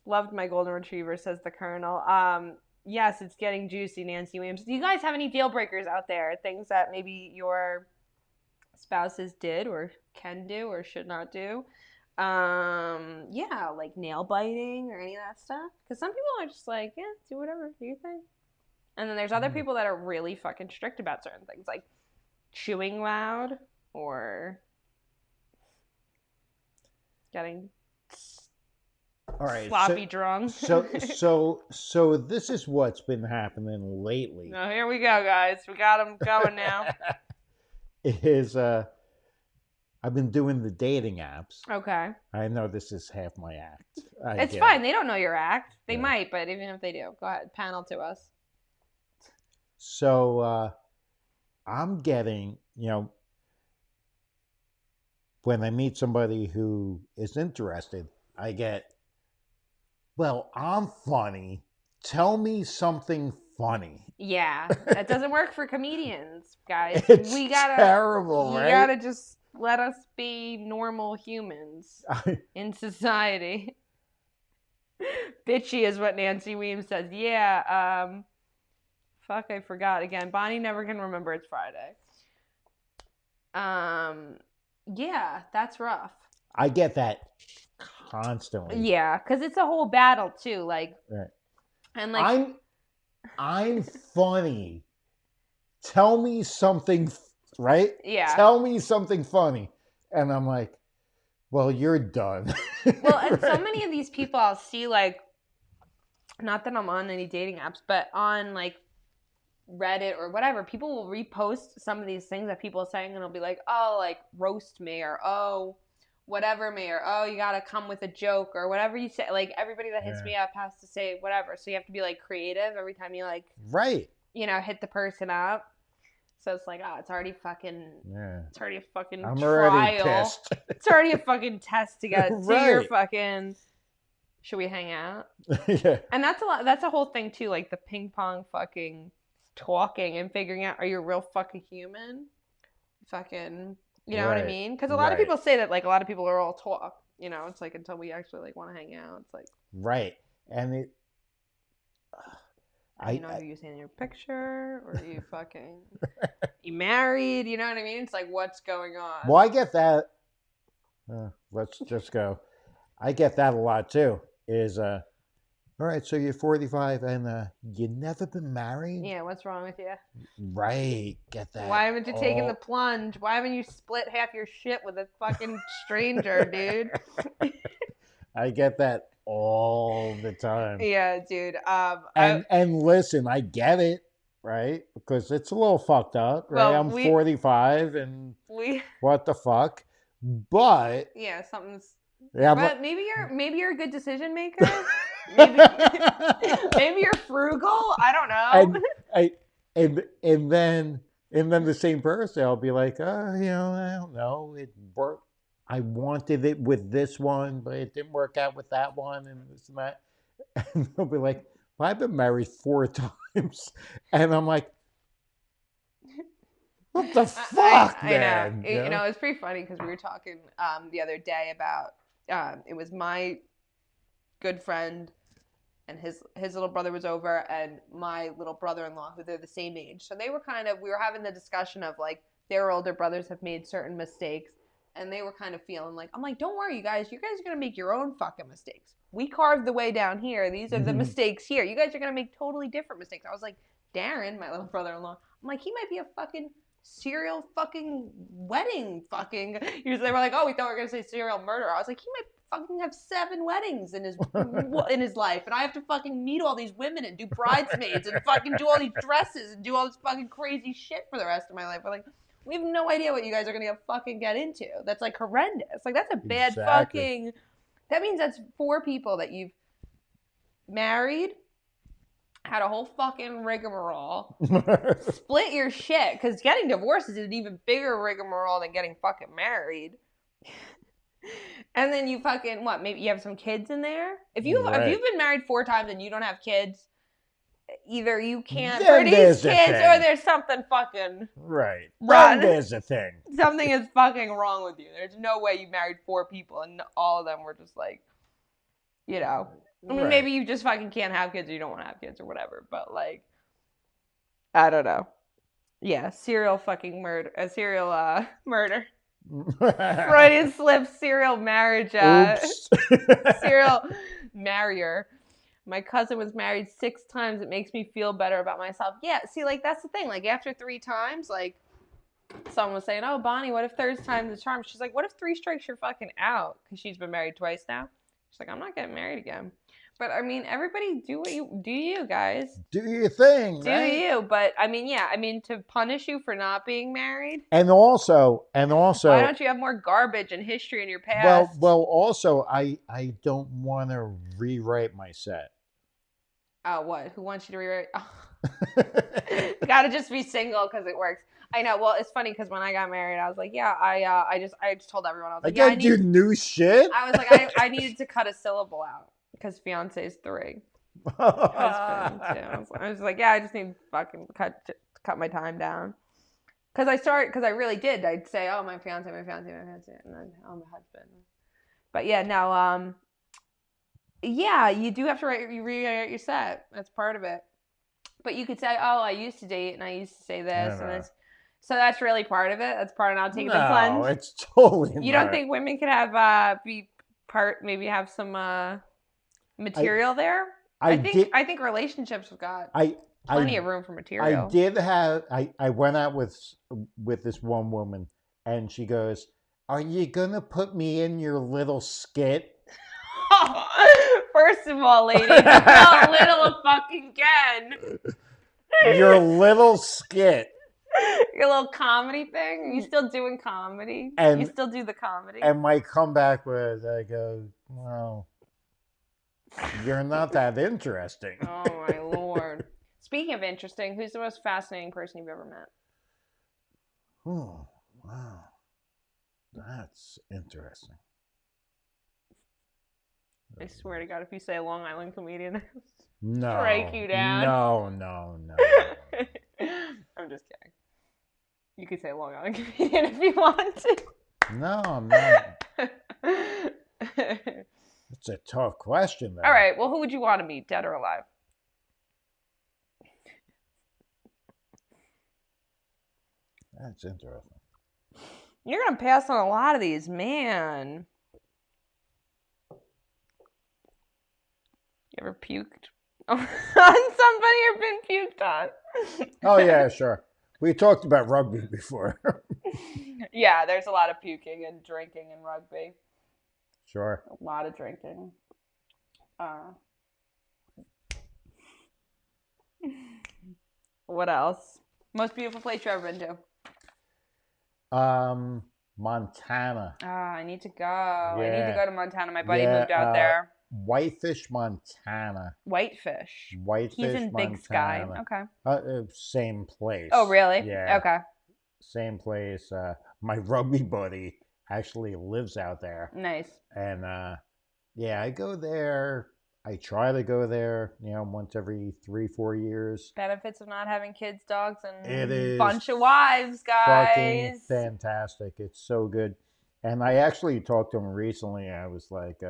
Loved my Golden Retriever, says the Colonel. Yes, it's getting juicy, Nancy Williams. Do you guys have any deal breakers out there? Things that maybe your spouses did or can do or should not do? Yeah, like nail biting or any of that stuff. Because some people are just like, yeah, do whatever, do your thing. And then there's other people that are really fucking strict about certain things, like chewing loud or getting sloppy drunk. So this is what's been happening lately. Oh, here we go, guys. We got them going now. I've been doing the dating apps. Okay. I know this is half my act. It's fine. They don't know your act. They might, but even if they do, go ahead. Panel to us. So I'm getting, when I meet somebody who is interested, I get, well, I'm funny. Tell me something funny. Yeah, that doesn't work for comedians, guys. It's terrible, right? You gotta just let us be normal humans in society. Bitchy is what Nancy Weems says. Yeah, fuck, I forgot again. Bonnie never can remember it's Friday. Yeah, that's rough. I get that constantly. Yeah, because it's a whole battle too. Like, right. And like, I'm funny. Tell me something, right? Yeah. Tell me something funny, and I'm like, well, you're done. Well, and so many of these people I'll see, like, not that I'm on any dating apps, but on like Reddit or whatever, people will repost some of these things that people are saying, and it'll be like, oh, like, roast me, or oh, whatever me, or oh, you gotta come with a joke, or whatever you say. Like, everybody that hits me up has to say whatever, so you have to be like creative every time you like, right, you know, hit the person up. So it's like, oh, it's already fucking, it's already a fucking I'm trial. already pissed. It's already a fucking test to get to your fucking, should we hang out? Yeah. And that's a whole thing too, like the ping pong fucking talking and figuring out, are you a real fucking human? Fucking, you know what I mean? Because a lot of people say that, like, a lot of people are all talk, you know, it's like, until we actually like want to hang out, it's like. Right. And it. You know who you see in your picture, or you fucking, you married, you know what I mean? It's like, what's going on? Well, I get that. Let's just go. I get that a lot too. Is all right, so you're 45 and you never been married? Yeah, what's wrong with you? Right, get that. Why haven't you taken the plunge? Why haven't you split half your shit with a fucking stranger, dude? I get that all the time. Yeah, dude. And listen, I get it, right? Because it's a little fucked up, right? Well, I'm 45 and what the fuck? But yeah, something's. Yeah, but maybe you're a good decision maker. maybe you're frugal. I don't know. And then the same person, I'll be like, oh, you know, I don't know. It worked. I wanted it with this one, but it didn't work out with that one, and this and that. And they'll be like, well, I've been married 4 times, and I'm like, what the fuck, man? I know. You know, it's pretty funny because we were talking the other day about it was my good friend and his little brother was over, and my little brother-in-law, who they're the same age. So they were we were having the discussion of like their older brothers have made certain mistakes, and they were kind of feeling like, I'm like, don't worry, you guys are gonna make your own fucking mistakes. We carved the way down here. These are the mistakes here. You guys are gonna make totally different mistakes. I was like, Darren, my little brother-in-law, I'm like, he might be a fucking serial fucking wedding fucking. They were like, oh, we thought we were gonna say serial murderer. I was like, he might fucking have 7 weddings in his life, and I have to fucking meet all these women and do bridesmaids and fucking do all these dresses and do all this fucking crazy shit for the rest of my life. We're like, we have no idea what you guys are gonna fucking get into. That's like horrendous. Like, that's a bad fucking. That means that's 4 people that you've married, had a whole fucking rigmarole, split your shit, because getting divorced is an even bigger rigmarole than getting fucking married. And then you fucking, what, maybe you have some kids in there? If you've been married 4 times and you don't have kids, either you can't produce kids or there's something fucking wrong. There's a thing. Something is fucking wrong with you. There's no way you married 4 people and all of them were just like, you know. I mean, maybe you just fucking can't have kids or you don't want to have kids or whatever, but like, I don't know. Yeah, serial fucking murder. Serial murder. Freudian slip, serial marriage. Serial marrier. My cousin was married 6 times. It makes me feel better about myself. Yeah, see, like, that's the thing. Like, after 3 times, like, someone was saying, oh, Bonnie, what if 3rd time's the charm? She's like, what if 3 strikes you're fucking out? Because she's been married twice now. She's like, I'm not getting married again. But, I mean, everybody do you guys. Do your thing, do you. But, I mean, yeah. I mean, to punish you for not being married. And also. Why don't you have more garbage and history in your past? Well, also, I don't want to rewrite my set. Oh, what? Who wants you to rewrite? Oh. Gotta just be single because it works. I know. Well, it's funny because when I got married, I was like, yeah, I just told everyone. I was like, I do new shit. I was like, I needed to cut a syllable out because fiance is 3. Husband 2. I was like, yeah, I just need to fucking cut my time down. Because I really did. I'd say, oh, my fiance, and then, oh, my husband. But yeah, no, yeah, you do have to rewrite your set. That's part of it. But you could say, oh, I used to date and I used to say this and this. So that's really part of it. That's part of not taking the plunge. No, it's totally You don't think women could have maybe have some material there? I think relationships have got plenty of room for material. I went out with this one woman, and she goes, "Are you gonna put me in your little skit?" First of all, lady, it's not little fucking Ken. Your little skit. Your little comedy thing? Are you still doing comedy? You still do the comedy? And my comeback was, I go, well, you're not that interesting. Oh, my Lord. Speaking of interesting, who's the most fascinating person you've ever met? Oh, wow. That's interesting. I swear to God, if you say a Long Island comedian, no, strike you down. No. I'm just kidding. You could say a Long Island comedian if you want to. No, I'm not. It's a tough question, though. All right. Well, who would you want to meet, dead or alive? That's interesting. You're going to pass on a lot of these, man. You ever puked on somebody or been puked on? Oh, yeah, sure. We talked about rugby before. Yeah, there's a lot of puking and drinking in rugby. Sure. A lot of drinking. What else? Most beautiful place you've ever been to? Montana. I need to go. Yeah. I need to go to Montana. My buddy moved out there. Whitefish, Montana. Whitefish. He's in Montana. Big Sky. Okay. Same place. Oh, really? Yeah. Okay. Same place. My rugby buddy actually lives out there. Nice. And yeah, I go there. I try to go there, once every 3-4 years. Benefits of not having kids, dogs, and it is bunch of wives, guys. Fucking fantastic. It's so good. And I actually talked to him recently. I was like,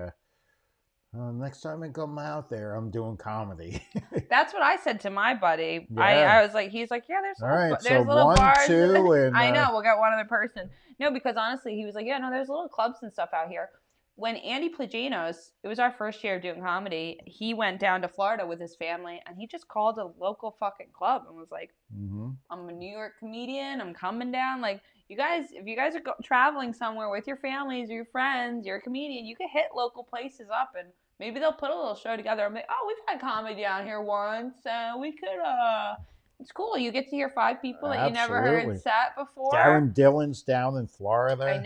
next time I come out there, I'm doing comedy. That's what I said to my buddy. Yeah. I was like, he's like, yeah, there's so little 1, bars. 2, and I know, we'll get one other person. No, because honestly, he was like, yeah, no, there's little clubs and stuff out here. When Andy Plaginos, it was our first year of doing comedy, he went down to Florida with his family, and he just called a local fucking club and was like, I'm a New York comedian, I'm coming down. Like, you guys, if you guys are traveling somewhere with your families or your friends, you're a comedian, you could hit local places up, and maybe they'll put a little show together and be, oh, we've had comedy down here once, we could, it's cool. You get to hear 5 people that you never heard set before. Darren Dillon's down in Florida. I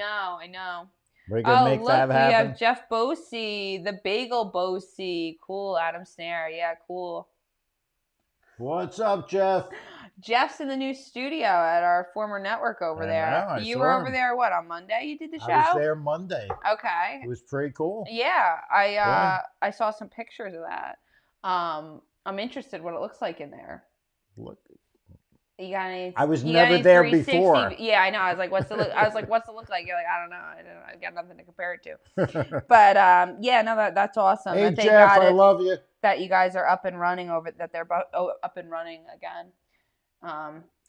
know. We're going to make that happen. We have Jeff Bosey, the Bagel Bosey. Cool, Adam Snair. Yeah, cool. What's up, Jeff? Jeff's in the new studio at our former network over there. You were over there, what, on Monday you did the show? I was there Monday. Okay. It was pretty cool. Yeah, I saw some pictures of that. I'm interested what it looks like in there. Look. You got any? I was never there before. Yeah, I know. I was like, what's the look? I was like, what's the look like? You're like, I don't know. I got nothing to compare it to. But yeah, no, that's awesome. Hey, Jeff, I love you. That you guys are up and running that they're up and running again.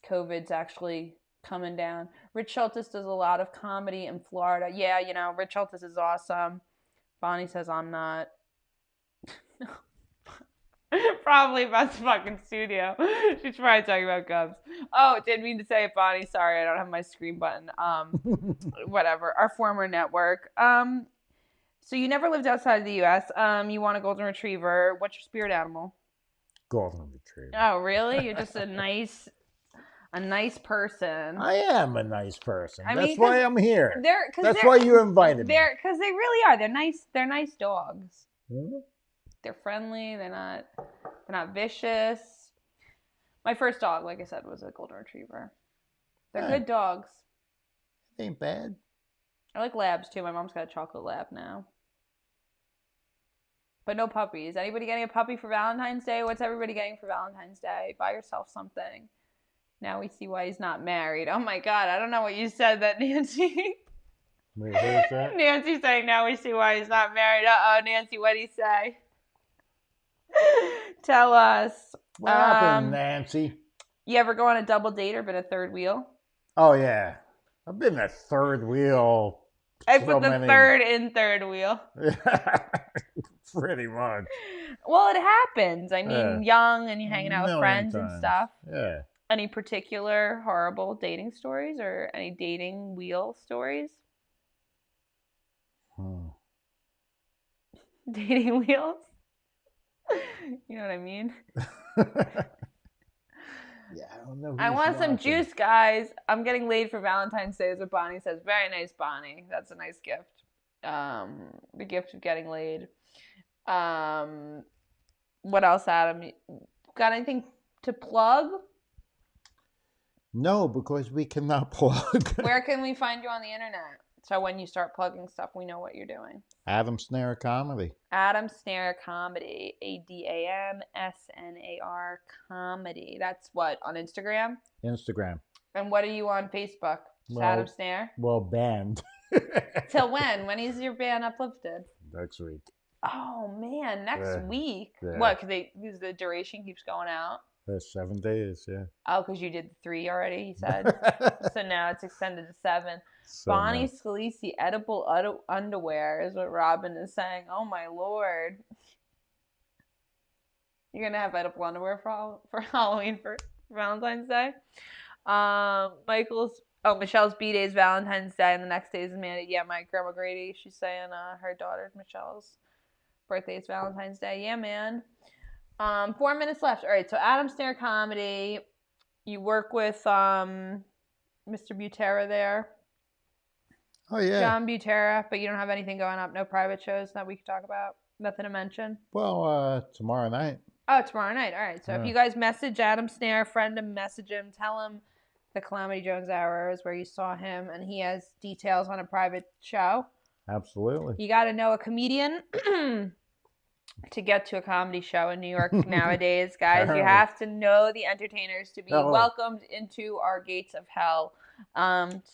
COVID's actually coming down. Rich Schultes does a lot of comedy in Florida. Yeah, Rich Schultes is awesome. Bonnie says I'm not. Probably about the fucking studio. She's probably talking about Cubs. Oh, didn't mean to say it, Bonnie. Sorry, I don't have my screen button. Whatever. Our former network. So you never lived outside of the U.S. You want a golden retriever. What's your spirit animal? Golden retriever. Oh, really? You're just a nice person. I am a nice person. That's why I'm here. That's why you invited me. Because they really are. They're nice dogs. Mm-hmm. They're friendly. They're not vicious. My first dog, like I said, was a golden retriever. They're good dogs. Ain't bad. I like labs too. My mom's got a chocolate lab now. But no puppies. Anybody getting a puppy for Valentine's Day? What's everybody getting for Valentine's Day? Buy yourself something. Now we see why he's not married. Oh my God, I don't know what you said that, Nancy. Wait, who's that? Nancy's saying now we see why he's not married. Uh-oh, Nancy, what'd he say? Tell us. What happened, Nancy? You ever go on a double date or been a third wheel? Oh, yeah. I've been a third wheel. I put the third in third wheel. Pretty much. Well, it happens. I mean, young and you're hanging out with friends times. and stuff. Yeah. Any particular horrible dating stories or any dating wheel stories? Dating wheels? You know what I mean? Yeah, I don't know. I want some juice, guys. I'm getting laid for Valentine's Day, is what Bonnie says. Very nice, Bonnie. That's a nice gift. The gift of getting laid. What else, Adam? Got anything to plug? No, because we cannot plug. Where can we find you on the internet? So when you start plugging stuff, we know what you're doing. Adam Snair Comedy. Adam Snair Comedy. ADAMSNAR Comedy. That's what, on Instagram? Instagram. And what are you on Facebook? Just Adam Snair? Well, banned. Till when? When is your ban uplifted? Next week. Oh, man. Next week? Yeah. What? Because the duration keeps going out? 7 days, yeah. Oh, because you did 3 already, he said. So now it's extended to 7. So Bonnie Scalisi, edible underwear is what Robin is saying. Oh, my Lord. You're going to have edible underwear for Halloween, for Valentine's Day? Michelle's B-Day is Valentine's Day, and the next day is Mandy. Yeah, my grandma Grady, she's saying her daughter Michelle's birthday is Valentine's Day. Yeah, man. 4 minutes left. All right, so Adam Snair Comedy. You work with Mr. Butera there. Oh, yeah. John Butera, but you don't have anything going up? No private shows that we could talk about? Nothing to mention? Well, tomorrow night. Oh, tomorrow night. All right, so if you guys message Adam Snair, friend him, message him, tell him the Calamity Jones Hour is where you saw him, and he has details on a private show. Absolutely. You got to know a comedian to get to a comedy show in New York nowadays, guys. You have to know the entertainers to be welcomed into our gates of hell.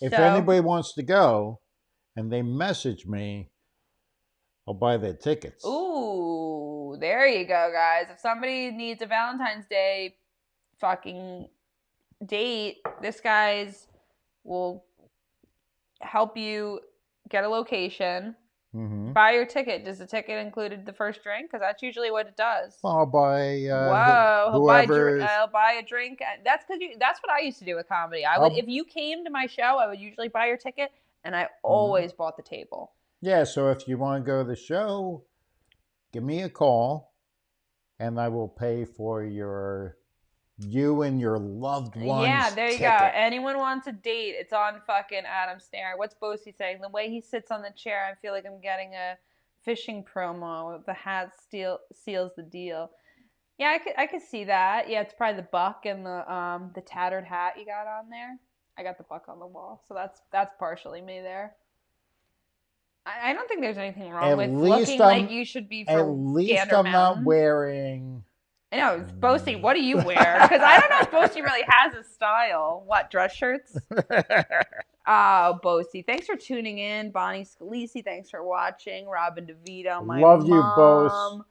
If anybody wants to go and they message me, I'll buy their tickets. Ooh, there you go, guys. If somebody needs a Valentine's Day fucking date, this guy's will help you get a location. Mm-hmm. Buy your ticket. Does the ticket include the first drink? Because that's usually what it does. Well, I'll buy. He'll buy a drink. That's what I used to do with comedy. If you came to my show, I would usually buy your ticket, and I always bought the table. Yeah. So if you want to go to the show, give me a call, and I will pay for you and your loved ones. Yeah, there you ticket. go. Anyone wants a date, it's on fucking Adam Snair. What's Bosie saying? The way he sits on the chair, I feel like I'm getting a fishing promo. The hat seals the deal. Yeah, I could see that. Yeah, it's probably the buck and the tattered hat you got on there. I got the buck on the wall, so that's partially me there. I don't think there's anything wrong with looking like you should be for At least Gander I'm Mountain. not wearing. I know, Bosie, what do you wear? Because I don't know if Bosie really has a style. What, dress shirts? Oh, Bosie, thanks for tuning in. Bonnie Scalisi, thanks for watching. Robin DeVito, my Love mom. you, Bose.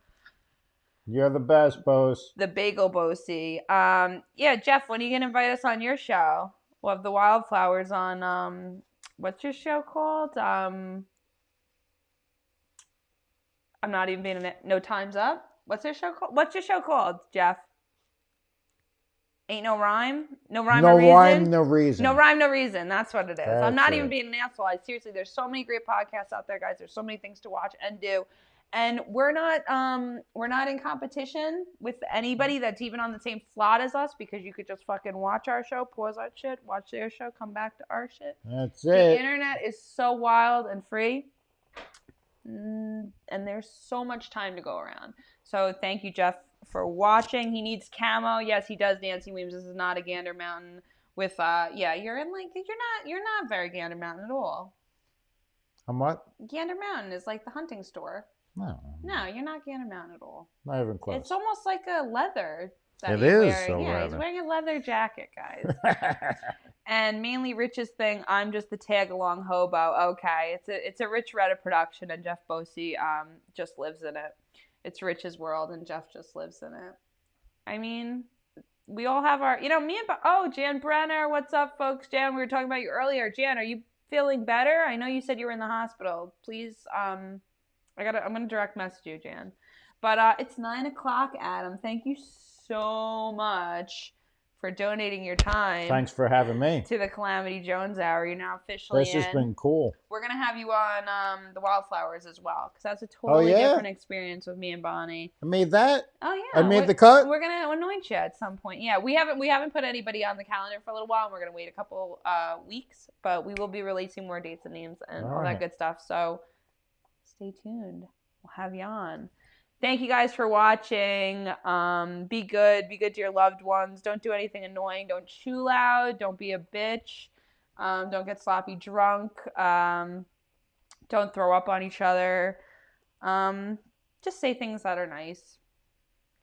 You're the best, Bose. The Bagel Bosie. Yeah, Jeff, when are you going to invite us on your show? We'll have the Wildflowers on, what's your show called? I'm not even being, No Time's Up? What's your show called? What's your show called, Jeff? Ain't No Rhyme? No Rhyme, No Reason? No Rhyme, No Reason. No Rhyme, No Reason. That's what it is. That's I'm not even being an asshole. Seriously, there's so many great podcasts out there, guys. There's so many things to watch and do. And we're not in competition with anybody that's even on the same slot as us, because you could just fucking watch our show, pause our shit, watch their show, come back to our shit. That's it. The internet is so wild and free. And there's so much time to go around. So thank you, Jeff, for watching. He needs camo. Yes, he does, Nancy Weems. This is not a Gander Mountain with you're in like you're not very Gander Mountain at all. I'm what? Gander Mountain is like the hunting store. No. No, you're not Gander Mountain at all. Not even close. It's almost like a leather that It he's is wearing. so Yeah, leather. he's wearing a leather jacket, guys. And mainly Rich's thing, I'm just the tag along hobo. Okay, it's a Rich Reddit production, and Jeff Bosey just lives in it. It's Rich's world, and Jeff just lives in it. I mean, we all have our, me and Jan Brenner, what's up, folks? Jan, we were talking about you earlier. Jan, are you feeling better? I know you said you were in the hospital. Please, I'm gonna direct message you, Jan. But it's 9:00, Adam. Thank you so much for donating your time. Thanks for having me. To the Calamity Jones Hour. You're now officially This has been cool. We're going to have you on the Wildflowers as well, because that's a totally different experience with me and Bonnie. I made that? Oh, yeah. I made the cut? We're going to anoint you at some point. Yeah, we haven't put anybody on the calendar for a little while, and we're going to wait a couple weeks, but we will be releasing more dates and names and all that good stuff, so stay tuned. We'll have you on. Thank you guys for watching. Be good. Be good to your loved ones. Don't do anything annoying. Don't chew loud. Don't be a bitch. Don't get sloppy drunk. Don't throw up on each other. Just say things that are nice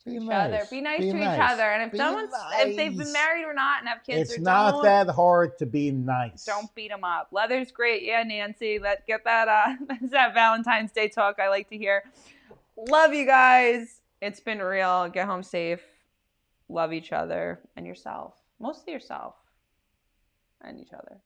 to each other. Be nice to each other. And if they've been married or not and have kids, it's not that hard to be nice. Don't beat them up. Leather's great. Yeah, Nancy. Get that. That's that Valentine's Day talk I like to hear. Love you guys. It's been real. Get home safe. Love each other and yourself. Mostly yourself and each other.